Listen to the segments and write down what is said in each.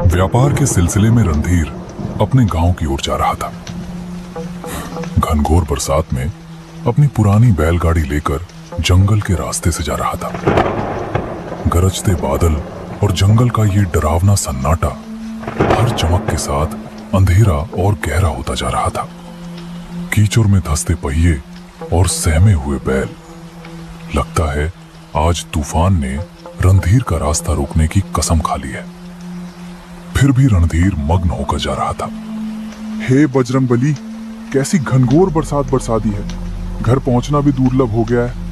व्यापार के सिलसिले में रणधीर अपने गांव की ओर जा रहा था। घनघोर बरसात में अपनी पुरानी बैलगाड़ी लेकर जंगल के रास्ते से जा रहा था। गरजते बादल और जंगल का ये डरावना सन्नाटा हर चमक के साथ अंधेरा और गहरा होता जा रहा था। कीचड़ में धंसते पहिए और सहमे हुए बैल। लगता है आज तूफान ने रणधीर का रास्ता रोकने की कसम खा ली है। फिर भी रणधीर मग्न होकर जा रहा था। हे बजरंगबली, कैसी घनघोर बरसात बरसा दी है। घर पहुंचना भी दुर्लभ हो गया है।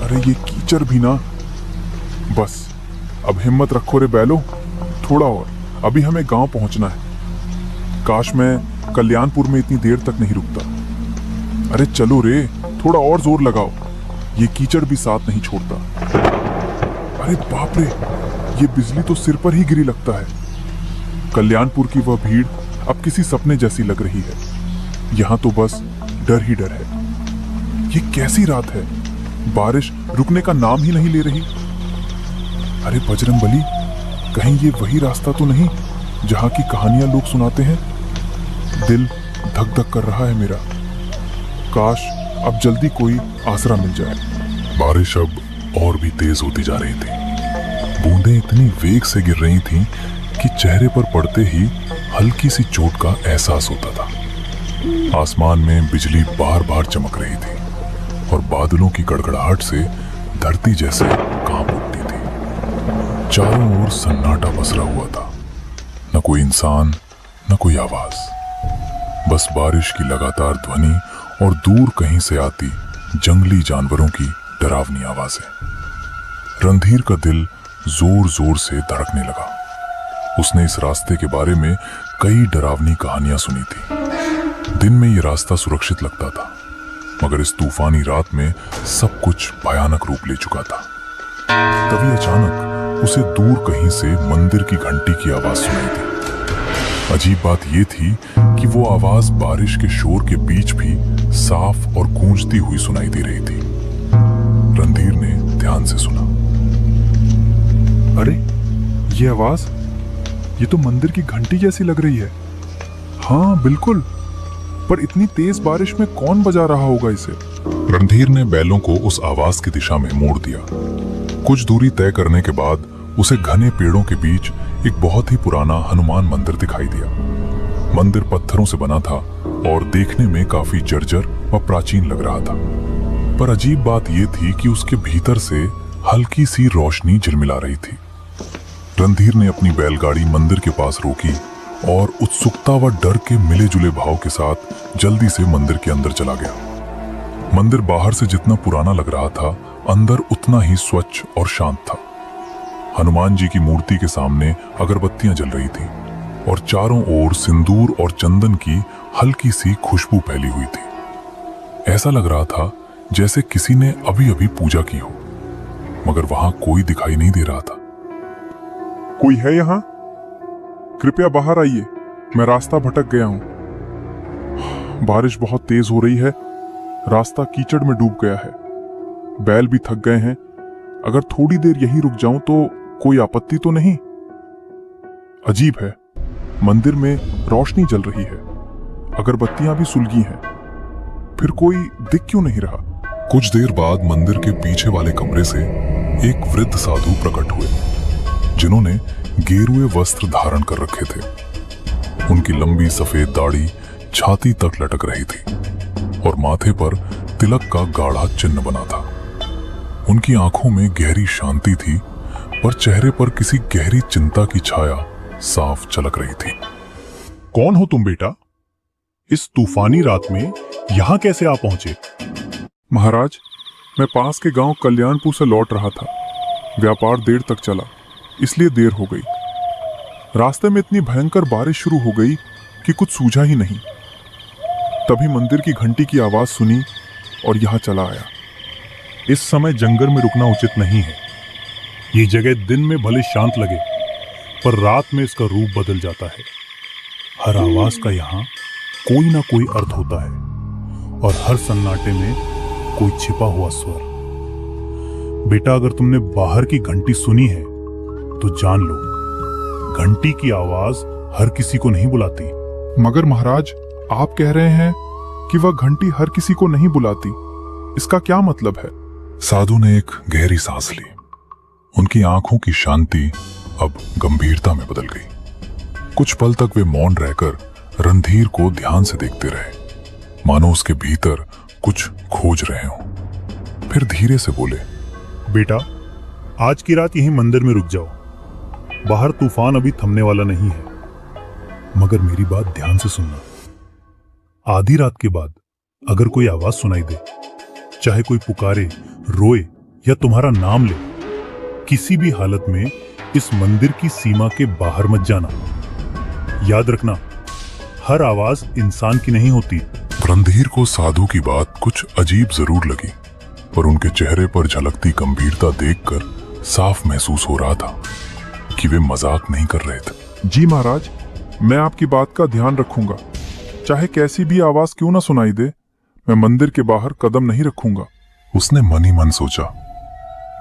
अरे ये कीचड़ भी ना। बस अब हिम्मत रखो रे बैलो, थोड़ा और, अभी हमें गांव पहुंचना है। काश मैं कल्याणपुर में इतनी देर तक नहीं रुकता। अरे चलो रे, थोड़ा और जोर लगाओ, ये कीचड़ भी साथ नहीं छोड़ता। अरे बाप रे, ये बिजली तो सिर पर ही गिरी लगता है। कल्याणपुर की वह भीड़ अब किसी सपने जैसी लग रही है। यहाँ तो बस डर ही डर है। ये कैसी रात है, बारिश रुकने का नाम ही नहीं ले रही। अरे बजरंगबली, कहीं ये वही रास्ता तो नहीं जहाँ की कहानियां लोग सुनाते हैं। दिल धक धक कर रहा है मेरा। काश अब जल्दी कोई आसरा मिल जाए। बारिश अब और भी तेज होती जा रही थी। बूंदें इतनी वेग से गिर रही थीं कि चेहरे पर पड़ते ही हल्की सी चोट का एहसास होता था। आसमान में बिजली बार बार चमक रही थी और बादलों की गड़गड़ाहट से धरती जैसे कांप उठती थी। चारों ओर सन्नाटा पसरा हुआ था। न कोई इंसान, न कोई आवाज, बस बारिश की लगातार ध्वनि और दूर कहीं से आती जंगली जानवरों की डरावनी आवाजें। रणधीर का दिल जोर जोर से धड़कने लगा। उसने इस रास्ते के बारे में कई डरावनी कहानियां सुनी थी। दिन में यह रास्ता सुरक्षित लगता था, मगर इस तूफानी रात में सब कुछ भयानक रूप ले चुका था। तभी अचानक उसे दूर कहीं से मंदिर की घंटी की आवाज सुनाई दी। अजीब बात यह थी कि वो आवाज बारिश के शोर के बीच भी साफ और गूंजती हुई सुनाई दे रही थी। रणधीर ने ध्यान से सुना। अरे ये आवाज, ये तो मंदिर की घंटी जैसी लग रही है। हाँ बिल्कुल, पर इतनी तेज बारिश में कौन बजा रहा होगा इसे? रणधीर ने बैलों को उस आवाज की दिशा में मोड़ दिया। कुछ दूरी तय करने के बाद उसे घने पेड़ों के बीच एक बहुत ही पुराना हनुमान मंदिर दिखाई दिया। मंदिर पत्थरों से बना था और देखने में काफी जर्जर व प्राचीन लग रहा था। पर अजीब बात यह थी कि उसके भीतर से हल्की सी रोशनी झिलमिला रही थी। रणधीर ने अपनी बैलगाड़ी मंदिर के पास रोकी और उत्सुकता व डर के मिले जुले भाव के साथ जल्दी से मंदिर के अंदर चला गया। मंदिर बाहर से जितना पुराना लग रहा था, अंदर उतना ही स्वच्छ और शांत था। हनुमान जी की मूर्ति के सामने अगरबत्तियां जल रही थीं और चारों ओर सिंदूर और चंदन की हल्की सी खुशबू फैली हुई थी। ऐसा लग रहा था जैसे किसी ने अभी अभी पूजा की हो, मगर वहां कोई दिखाई नहीं दे रहा था। कोई है यहाँ? कृपया बाहर आइए, मैं रास्ता भटक गया हूं। बारिश बहुत तेज हो रही है, रास्ता कीचड़ में डूब गया है। बैल भी थक गए हैं। अगर थोड़ी देर यहीं रुक जाऊं तो कोई आपत्ति तो नहीं? अजीब है, मंदिर में रोशनी जल रही है, अगरबत्तियां भी सुलगी हैं, फिर कोई दिख क्यों नहीं रहा? कुछ देर बाद मंदिर के पीछे वाले कमरे से एक वृद्ध साधु प्रकट हुए, जिन्होंने गेरुए वस्त्र धारण कर रखे थे। उनकी लंबी सफेद दाढ़ी छाती तक लटक रही थी और माथे पर तिलक का गाढ़ा चिन्ह बना था। उनकी आंखों में गहरी शांति थी, पर चेहरे पर किसी गहरी चिंता की छाया साफ झलक रही थी। कौन हो तुम बेटा? इस तूफानी रात में यहां कैसे आ पहुंचे? महाराज, मैं पास के गांव कल्याणपुर से लौट रहा था। व्यापार देर तक चला, इसलिए देर हो गई। रास्ते में इतनी भयंकर बारिश शुरू हो गई कि कुछ सूझा ही नहीं। तभी मंदिर की घंटी की आवाज सुनी और यहां चला आया। इस समय जंगल में रुकना उचित नहीं है। ये जगह दिन में भले शांत लगे, पर रात में इसका रूप बदल जाता है। हर आवाज का यहाँ कोई ना कोई अर्थ होता है और हर सन्नाटे में कोई छिपा हुआ स्वर। बेटा, अगर तुमने बाहर की घंटी सुनी है तो जान लो, घंटी की आवाज हर किसी को नहीं बुलाती। मगर महाराज, आप कह रहे हैं कि वह घंटी हर किसी को नहीं बुलाती। इसका क्या मतलब है? साधु ने एक गहरी सांस ली। उनकी आंखों की शांति अब गंभीरता में बदल गई। कुछ पल तक वे मौन रहकर रणधीर को ध्यान से देखते रहे, मानो उसके भीतर कुछ खोज रहे हों। फिर धीरे से बोले, बेटा, आज की रात यहीं मंदिर में रुक जाओ। बाहर तूफान अभी थमने वाला नहीं है, मगर मेरी बात ध्यान से सुनना। आधी रात के बाद अगर कोई आवाज सुनाई दे, चाहे कोई पुकारे, रोए या तुम्हारा नाम ले, किसी भी हालत में इस मंदिर की सीमा के बाहर मत जाना। याद रखना, हर आवाज इंसान की नहीं होती। रणधीर को साधु की बात कुछ अजीब जरूर लगी, पर उनके चेहरे पर झलकती गंभीरता देखकर साफ महसूस हो रहा था कि वे मजाक नहीं कर रहे थे। जी महाराज, मैं आपकी बात का ध्यान रखूंगा। चाहे कैसी भी आवाज क्यों ना सुनाई दे, मैं मंदिर के बाहर कदम नहीं रखूंगा। उसने मन ही मन सोचा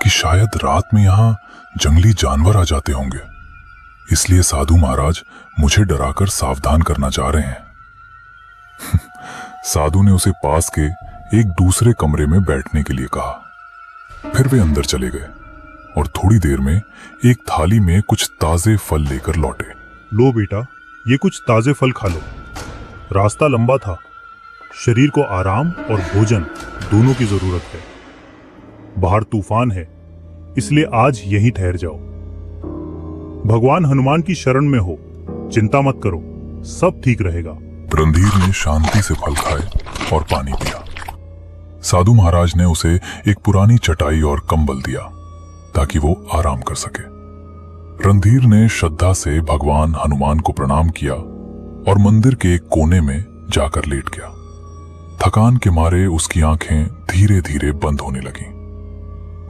कि शायद रात में यहां जंगली जानवर आ जाते होंगे, इसलिए साधु महाराज मुझे डराकर सावधान करना चाह रहे हैं। साधु ने उसे पास के एक दूसरे कमरे में बैठने के लिए कहा। फिर वे अंदर चले गए और थोड़ी देर में एक थाली में कुछ ताजे फल लेकर लौटे। लो बेटा, ये कुछ ताजे फल खा लो। रास्ता लंबा था, शरीर को आराम और भोजन दोनों की जरूरत है। बाहर तूफान है, इसलिए आज यहीं ठहर जाओ। भगवान हनुमान की शरण में हो, चिंता मत करो, सब ठीक रहेगा। रणधीर ने शांति से फल खाए और पानी पिया। साधु महाराज ने उसे एक पुरानी चटाई और कंबल दिया ताकि वो आराम कर सके। रणधीर ने श्रद्धा से भगवान हनुमान को प्रणाम किया और मंदिर के एक कोने में जाकर लेट गया। थकान के मारे उसकी आंखें धीरे धीरे बंद होने लगीं।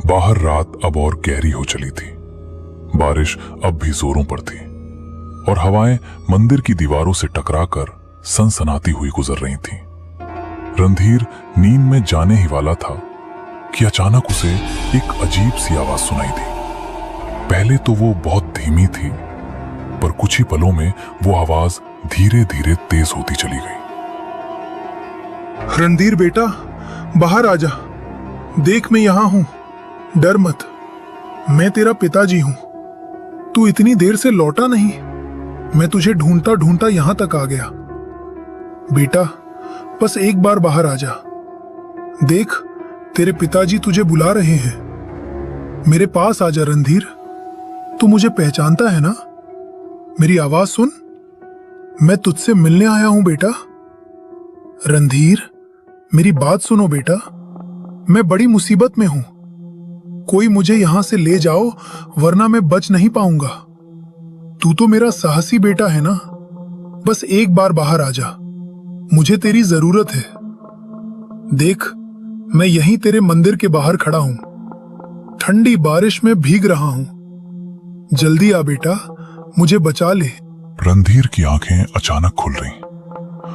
बाहर रात अब और गहरी हो चली थी। बारिश अब भी जोरों पर थी और हवाएं मंदिर की दीवारों से टकराकर सनसनाती हुई गुजर रही थीं। रणधीर नींद में जाने ही वाला था कि अचानक उसे एक अजीब सी आवाज सुनाई दी। पहले तो वो बहुत धीमी थी, पर कुछ ही पलों में वो आवाज धीरे धीरे तेज होती चली गई। रणधीर बेटा, बाहर आजा। देख, मैं यहां हूं, डर मत। मैं तेरा पिताजी हूं। तू इतनी देर से लौटा नहीं। मैं तुझे ढूंढता ढूंढता यहां तक आ गया। बेटा, बस एक बार बाहर आ जा। देख, तेरे पिताजी तुझे बुला रहे हैं। मेरे पास आ जा रणधीर। तू मुझे पहचानता है ना? मेरी आवाज सुन। मैं तुझसे मिलने आया हूं बेटा। रणधीर, मेरी बात सुनो बेटा। मैं बड़ी मुसीबत में हूं। कोई मुझे यहां से ले जाओ, वरना मैं बच नहीं पाऊंगा। तू तो मेरा साहसी बेटा है ना? बस एक बार बाहर आ जा। मुझे तेरी जरूरत है। देख, मैं यहीं तेरे मंदिर के बाहर खड़ा हूं। ठंडी बारिश में भीग रहा हूं। जल्दी आ बेटा, मुझे बचा ले। रणधीर की आंखें अचानक खुल रहीं।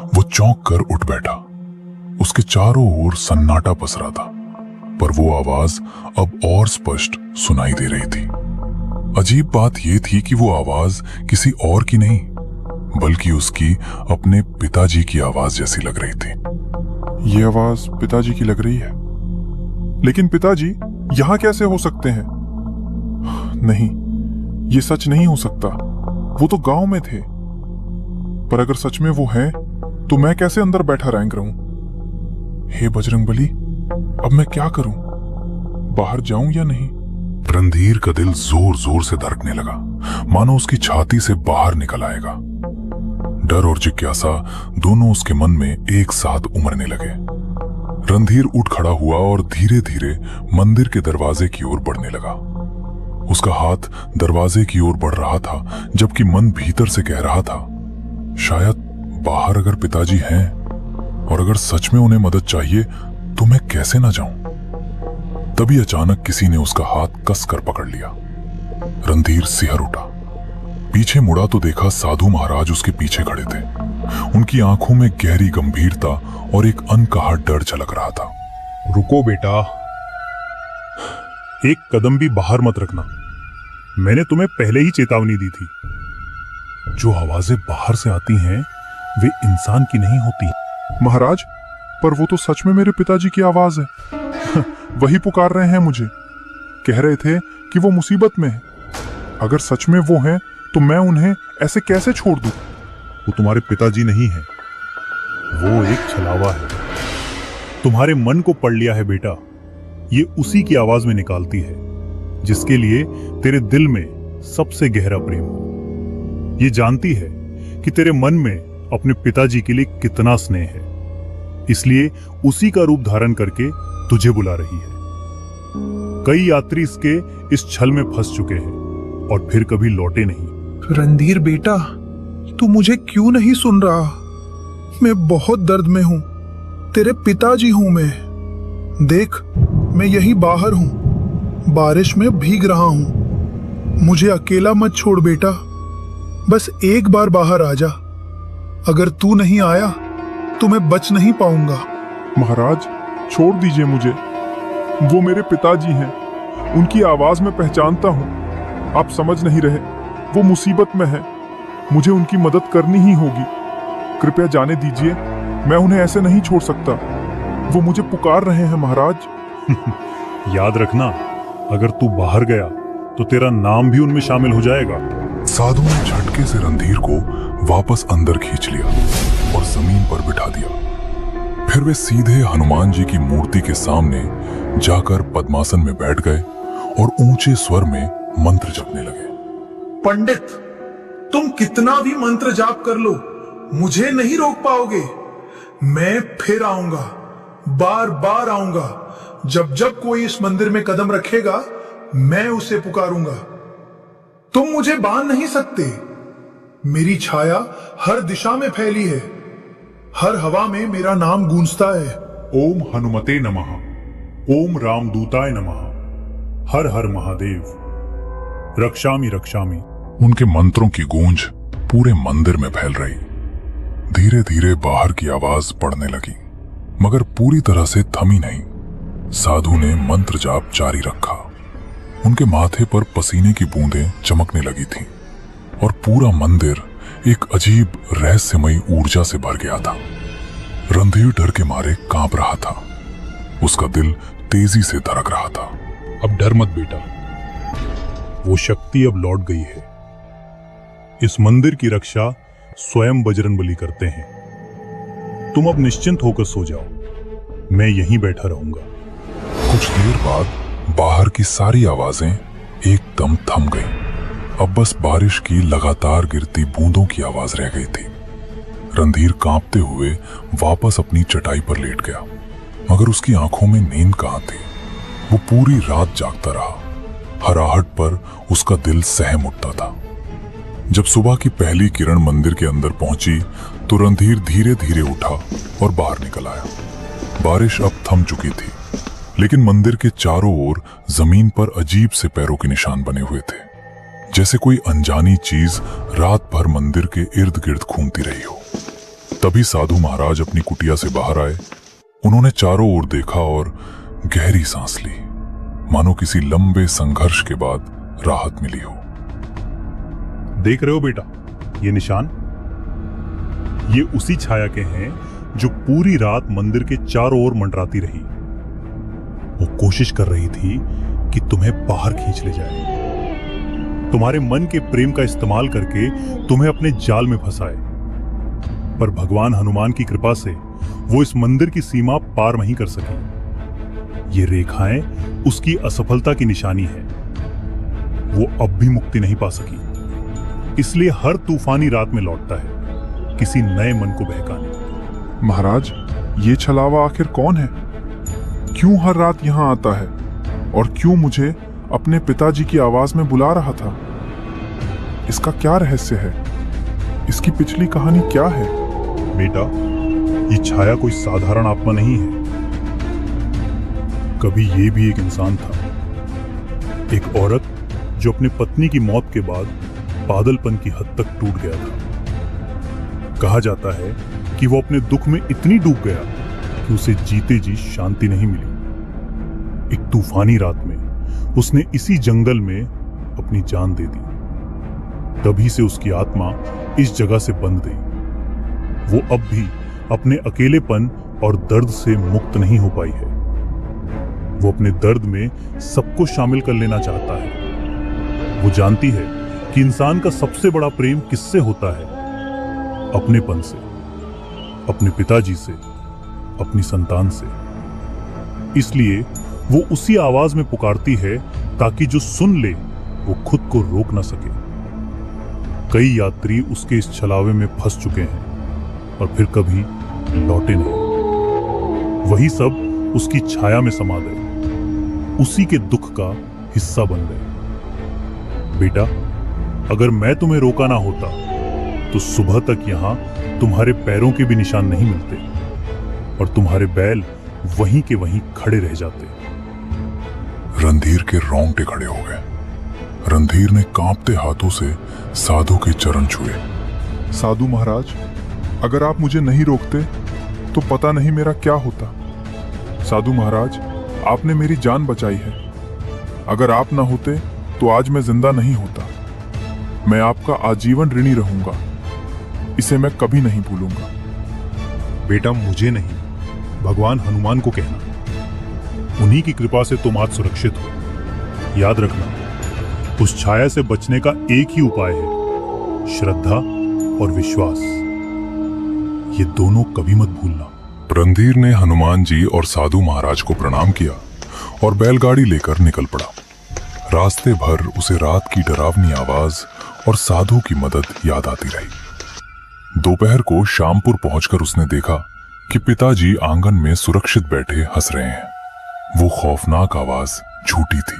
वो चौंक कर उठ बैठा। उसके चारों ओर सन्नाटा पसरा था, पर वो आवाज अब और स्पष्ट सुनाई दे रही थी। अजीब बात यह थी कि वो आवाज किसी और की नहीं, बल्कि उसकी अपने पिताजी की आवाज जैसी लग रही थी। ये आवाज पिताजी की लग रही है, लेकिन पिताजी यहां कैसे हो सकते हैं? नहीं, ये सच नहीं हो सकता। वो तो गांव में थे। पर अगर सच में वो हैं, तो मैं कैसे अंदर बैठा रैंक रहूं? हे बजरंगबली, अब मैं क्या करूं? बाहर जाऊं या नहीं? रणधीर का दिल जोर जोर से धड़कने लगा, मानो उसकी छाती से बाहर निकल आएगा। डर और जिज्ञासा दोनों उसके मन में एक साथ उमड़ने लगे। रणधीर उठ खड़ा हुआ और धीरे धीरे मंदिर के दरवाजे की ओर बढ़ने लगा। उसका हाथ दरवाजे की ओर बढ़ रहा था, जबकि मन भीतर से कह रहा था, शायद बाहर अगर पिताजी हैं और अगर सच में उन्हें मदद चाहिए तो मैं कैसे ना जाऊं। तभी अचानक किसी ने उसका हाथ कसकर पकड़ लिया। रणधीर सिहर उठा। पीछे मुड़ा तो देखा साधु महाराज उसके पीछे खड़े थे। उनकी आंखों में गहरी गंभीरता और एक अनकहा डर झलक रहा था। रुको बेटा, एक कदम भी बाहर मत रखना। मैंने तुम्हें पहले ही चेतावनी दी थी। जो आवाजें बाहर से आती हैं वे इंसान की नहीं होती। महाराज, पर वो तो सच में मेरे पिताजी की आवाज है। वही पुकार रहे हैं मुझे, कह रहे थे कि वो मुसीबत में है। अगर सच में वो हैं तो मैं उन्हें ऐसे कैसे छोड़ दूं? वो तुम्हारे पिताजी नहीं है, वो एक छलावा है। तुम्हारे मन को पढ़ लिया है बेटा। ये उसी की आवाज में निकालती है जिसके लिए तेरे दिल में सबसे गहरा प्रेम हो। ये जानती है कि तेरे मन में अपने पिताजी के लिए कितना स्नेह है, इसलिए उसी का रूप धारण करके तुझे बुला रही है। कई यात्री इसके इस छल में फंस चुके हैं और फिर कभी लौटे नहीं। रणधीर बेटा, तू मुझे क्यों नहीं सुन रहा? मैं बहुत दर्द में हूं। तेरे पिताजी हूं मैं। देख, मैं यही बाहर हूं, बारिश में भीग रहा हूं। मुझे अकेला मत छोड़ बेटा, बस एक बार बाहर आ जा। अगर तू नहीं आया तो मैं बच नहीं पाऊंगा। महाराज, छोड़ दीजिए मुझे। वो मेरे पिताजी हैं, उनकी आवाज में पहचानता हूं। आप समझ नहीं रहे, वो मुसीबत में है। मुझे उनकी मदद करनी ही होगी। कृपया जाने दीजिए, मैं उन्हें ऐसे नहीं छोड़ सकता। वो मुझे पुकार रहे हैं महाराज। याद रखना, अगर तू बाहर गया तो तेरा नाम भी उनमें शामिल हो जाएगा। साधु ने झटके से रणधीर को वापस अंदर खींच लिया और जमीन पर बिठा दिया। फिर वे सीधे हनुमान जी की मूर्ति के सामने जाकर पद्मासन में बैठ गए और ऊंचे स्वर में मंत्र जपने लगे। पंडित, तुम कितना भी मंत्र जाप कर लो, मुझे नहीं रोक पाओगे। मैं फिर आऊंगा, बार बार आऊंगा। जब जब कोई इस मंदिर में कदम रखेगा, मैं उसे पुकारूंगा। तुम मुझे बांध नहीं सकते। मेरी छाया हर दिशा में फैली है। हर हवा में मेरा नाम गूंजता है। ओम हनुमते नमः, ओम रामदूताय नमः, हर हर महादेव, रक्षामि रक्षामि। उनके मंत्रों की गूंज पूरे मंदिर में फैल रही। धीरे धीरे बाहर की आवाज पड़ने लगी, मगर पूरी तरह से थमी नहीं। साधु ने मंत्र जाप जारी रखा। उनके माथे पर पसीने की बूंदें चमकने लगी थीं और पूरा मंदिर एक अजीब रहस्यमयी ऊर्जा से भर गया था। रणधीर डर के मारे कांप रहा था। उसका दिल तेजी से धड़क रहा था। अब डर मत बेटा, वो शक्ति अब लौट गई है। इस मंदिर की रक्षा स्वयं बजरंगबली करते हैं। तुम अब निश्चिंत होकर सो जाओ, मैं यहीं बैठा रहूंगा। कुछ देर बाद बाहर की सारी आवाजें एकदम थम गईं। अब बस बारिश की लगातार गिरती बूंदों की आवाज रह गई थी। रणधीर कांपते हुए वापस अपनी चटाई पर लेट गया, मगर उसकी आंखों में नींद कहां थी। वो पूरी रात जागता रहा। हर आहट पर उसका दिल सहम उठता था। जब सुबह की पहली किरण मंदिर के अंदर पहुंची तो रणधीर धीरे धीरे उठा और बाहर निकल आया। बारिश अब थम चुकी थी, लेकिन मंदिर के चारों ओर जमीन पर अजीब से पैरों के निशान बने हुए थे, जैसे कोई अनजानी चीज रात भर मंदिर के इर्द गिर्द घूमती रही हो। तभी साधु महाराज अपनी कुटिया से बाहर आए। उन्होंने चारों ओर देखा और गहरी सांस ली, मानो किसी लंबे संघर्ष के बाद राहत मिली हो। देख रहे हो बेटा, ये निशान, ये उसी छाया के हैं जो पूरी रात मंदिर के चारों ओर मंडराती रही। वो कोशिश कर रही थी कि तुम्हें बाहर खींच ले जाए, तुम्हारे मन के प्रेम का इस्तेमाल करके तुम्हें अपने जाल में फंसाए। पर भगवान हनुमान की कृपा से वो इस मंदिर की सीमा पार नहीं कर सकी। ये रेखाएं उसकी असफलता की निशानी है। वो अब भी मुक्ति नहीं पा सकी, इसलिए हर तूफानी रात में लौटता है, किसी नए मन को बहकाने। महाराज, ये छलावा आखिर कौन है? क्यों हर रात यहाँ आता है और क्यों मुझे अपने पिताजी की आवाज में बुला रहा था? इसका क्या रहस्य है? इसकी पिछली कहानी क्या है? बेटा, ये छाया कोई साधारण आत्मा नहीं है। कभी ये भी एक इंसान था, एक औरत जो अपनी पत्नी की मौत के बाद पागलपन की हद तक टूट गया था। कहा जाता है कि वो अपने दुख में इतनी डूब गया कि उसे जीते जी शांति नहीं मिली। एक तूफानी रात में उसने इसी जंगल में अपनी जान दे दी। तभी से उसकी आत्मा इस जगह से बंध गई। वो अब भी अपने अकेलेपन और दर्द से मुक्त नहीं हो पाई है। वो अपने दर्द में सबको शामिल कर लेना चाहता है। वो जानती है कि इंसान का सबसे बड़ा प्रेम किससे होता है? अपनेपन से, अपने पिताजी से, अपनी संतान से। इसलिए वो उसी आवाज में पुकारती है ताकि जो सुन ले वो खुद को रोक ना सके। कई यात्री उसके इस छलावे में फंस चुके हैं और फिर कभी लौटे नहीं। वही सब उसकी छाया में समा गए, उसी के दुख का हिस्सा बन गए। बेटा, अगर मैं तुम्हें रोका ना होता तो सुबह तक यहां तुम्हारे पैरों के भी निशान नहीं मिलते और तुम्हारे बैल वहीं के वहीं खड़े रह जाते। रणधीर के रोंगटे खड़े हो गए। रणधीर ने कांपते हाथों से साधु के चरण छुए। साधु महाराज, अगर आप मुझे नहीं रोकते तो पता नहीं मेरा क्या होता। साधु महाराज, आपने मेरी जान बचाई है। अगर आप ना होते तो आज मैं जिंदा नहीं होता। मैं आपका आजीवन ऋणी रहूंगा। इसे मैं कभी नहीं भूलूंगा। बेटा, मुझे नहीं, भगवान हनुमान को कहना। उन्हीं की कृपा से तुम आज सुरक्षित हो। याद रखना, उस छाया से बचने का एक ही उपाय है, श्रद्धा और विश्वास। ये दोनों कभी मत भूलना। रणधीर ने हनुमान जी और साधु महाराज को प्रणाम किया और बैलगाड़ी लेकर निकल पड़ा। रास्ते भर उसे रात की डरावनी आवाज और साधु की मदद याद आती रही। दोपहर को शामपुर पहुंचकर उसने देखा कि पिताजी आंगन में सुरक्षित बैठे हंस रहे हैं। वो खौफनाक आवाज झूठी थी।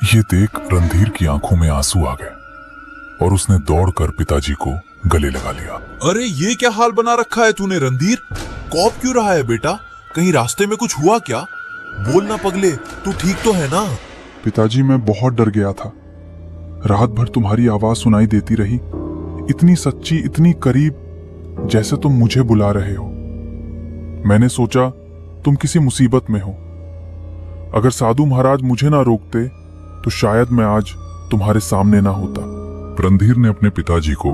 ये देख रणधीर की आंखों में आंसू आ गए और उसने दौड़कर पिताजी को गले लगा लिया। अरे ये क्या हाल बना रखा है तूने रणधीर? कौप क्यों रहा है बेटा? कहीं रास्ते में कुछ हुआ क्या? बोल ना पगले, तू ठीक तो है ना? पिताजी, मैं बहुत डर गया था। रात भर तुम्हारी आवाज सुनाई देती रही, इतनी सच्ची, इतनी करीब, जैसे तुम मुझे बुला रहे हो। मैंने सोचा तुम किसी मुसीबत में हो। अगर साधु महाराज मुझे ना रोकते तो शायद मैं आज तुम्हारे सामने ना होता। रणधीर ने अपने पिताजी को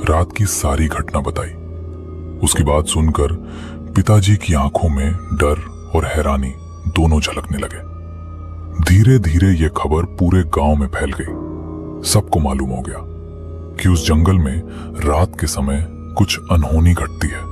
रात की सारी घटना बताई। उसकी बात सुनकर पिताजी की आंखों में डर और हैरानी दोनों झलकने लगे। धीरे धीरे यह खबर पूरे गांव में फैल गई। सबको मालूम हो गया कि उस जंगल में रात के समय कुछ अनहोनी घटती है।